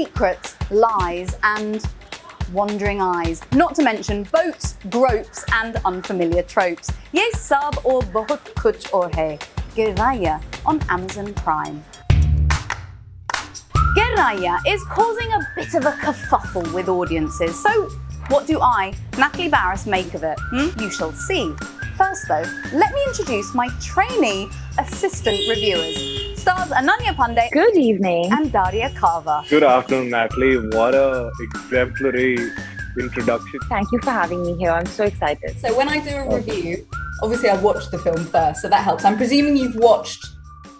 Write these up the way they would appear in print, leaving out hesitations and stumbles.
secrets, lies, and wandering eyes. Not to mention boats, gropes, and unfamiliar tropes. Ye sab aur bahut kuch aur hai. Gehraiyaan on Amazon Prime. Gehraiyaan is causing a bit of a kerfuffle with audiences. So, what do I, Natalie Barris, make of it? You shall see. First though, let me introduce my trainee assistant reviewers. Stars Ananya Pandey. Good evening. And Daria Kava. Good afternoon, Natalie. What a exemplary introduction. Thank you for having me here. I'm so excited. So when I do a review, obviously I watched the film first, so that helps. I'm presuming you've watched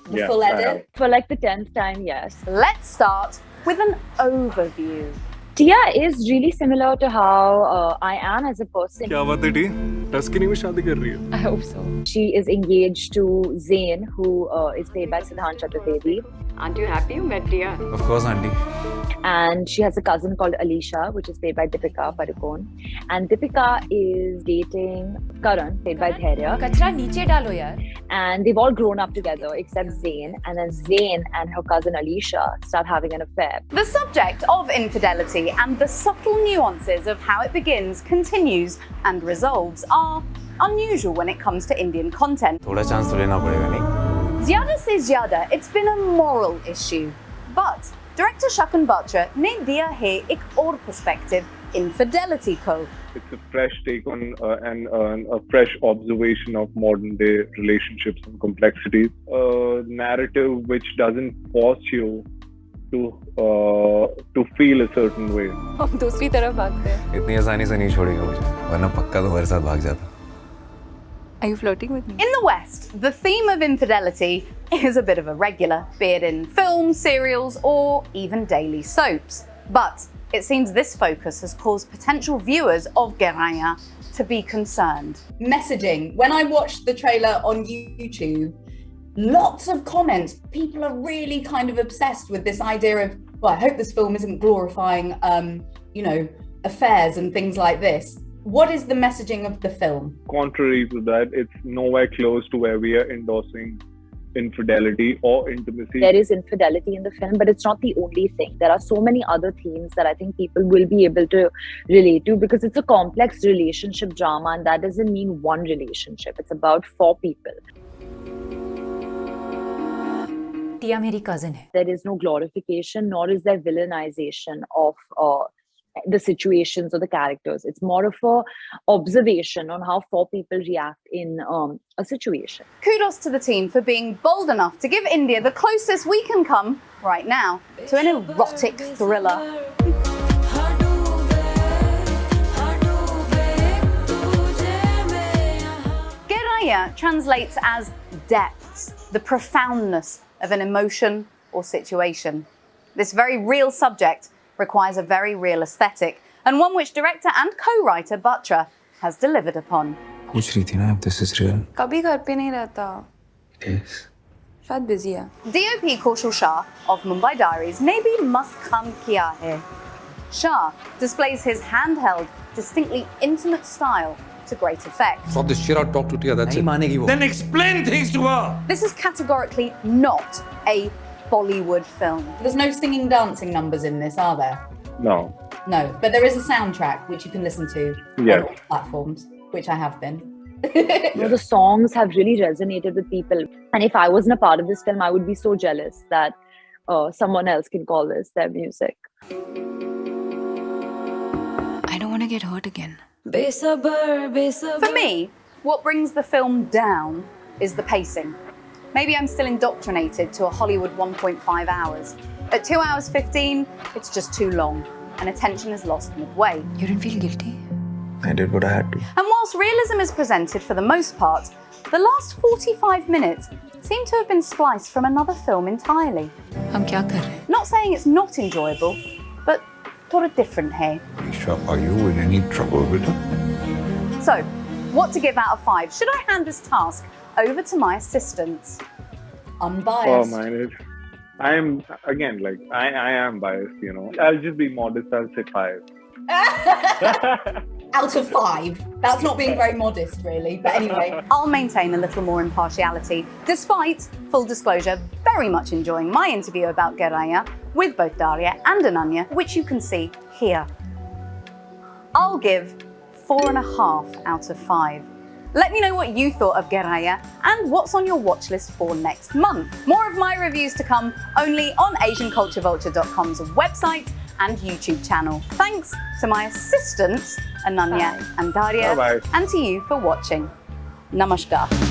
the full edit? For like the 10th time, yes. Let's start with an overview. Tia is really similar to how I am as a person. क्या बात है T? Tuscany में शादी कर रही है? I hope so. She is engaged to Zain, who is played by Siddhant Chaturvedi. Aren't you happy you met Tia? Of course, auntie. And she has a cousin called Alisha, which is played by Deepika Padukone. And Deepika is dating Karan, played by Gehraiyaan. कचरा नीचे डालो यार. And they've all grown up together except Zain. And then Zain and her cousin Alisha start having an affair. The subject of infidelity and the subtle nuances of how it begins, continues, and resolves are unusual when it comes to Indian content. थोड़ा chance तो लेना पड़ेगा नहीं? Zyada se zyada, it's been a moral issue. But director Shakan Batra ne diya hai ek aur perspective, infidelity ko. It's a fresh take on and a fresh observation of modern day relationships and complexities. A narrative which doesn't force you to feel a certain way. हम दूसरी तरफ भागते हैं. इतनी आसानी से नहीं छोड़ेगा मुझे, वरना पक्का तो मेरे साथ भाग जाता. Are you flirting with me? In the West, the theme of infidelity is a bit of a regular, be it in films, serials, or even daily soaps. But it seems this focus has caused potential viewers of Gehraiyaan to be concerned. Messaging. When I watched the trailer on YouTube, lots of comments. People are really kind of obsessed with this idea of, well, I hope this film isn't glorifying, affairs and things like this. What is the messaging of the film? Contrary to that, it's nowhere close to where we are endorsing infidelity or intimacy. There is infidelity in the film, but it's not the only thing. There are so many other themes that I think people will be able to relate to because it's a complex relationship drama, and that doesn't mean one relationship. It's about 4 people. टिया मेरी cousin है. There is no glorification, nor is there villainization of the situations or the characters. It's more of a observation on how 4 people react in a situation. Kudos to the team for being bold enough to give India the closest we can come right now to an erotic thriller. Gehraiyaan translates as depths, the profoundness of an emotion or situation. This very real subject requires a very real aesthetic, and one which director and co-writer Batra has delivered upon. पूछ रही थी ना, if this is real. कभी घर पे नहीं रहता. It is. शायद busy है. DOP Kaushal Shah of Mumbai Diaries ne bhi must kam kiya hai. Shah displays his handheld, distinctly intimate style to great effect. Stop this shit out, talk to Tia, that's it. Then explain things to her! This is categorically not a Bollywood film. There's no singing, dancing numbers in this, are there? No. No, but there is a soundtrack which you can listen to on all platforms, which I have been. The songs have really resonated with people. And if I wasn't a part of this film, I would be so jealous that someone else can call this their music. I don't want to get hurt again. For me, what brings the film down is the pacing. Maybe I'm still indoctrinated to a Hollywood 1.5 hours. At 2 hours 15, it's just too long, and attention is lost midway. You didn't feel guilty? I did what I had to. And whilst realism is presented for the most part, the last 45 minutes seem to have been spliced from another film entirely. हम क्या कर रहे हैं? Not saying it's not enjoyable, but sort of different here. Anisha, are you in any trouble with her? So, what to give out of 5? Should I hand this task over to my assistants? Unbiased. Oh, mine. I am again I am biased. I'll just be modest. I'll say 5. out of 5. That's not being very modest, really. But anyway. I'll maintain a little more impartiality, despite, full disclosure, very much enjoying my interview about Gehraiyaan with both Daria and Ananya, which you can see here. I'll give 4.5 out of 5. Let me know what you thought of Gehraiyaan and what's on your watch list for next month. More of my reviews to come only on AsianCultureVulture.com's website and YouTube channel. Thanks to my assistants, Ananya and Daria, Bye-bye. and to you for watching. Namaskar.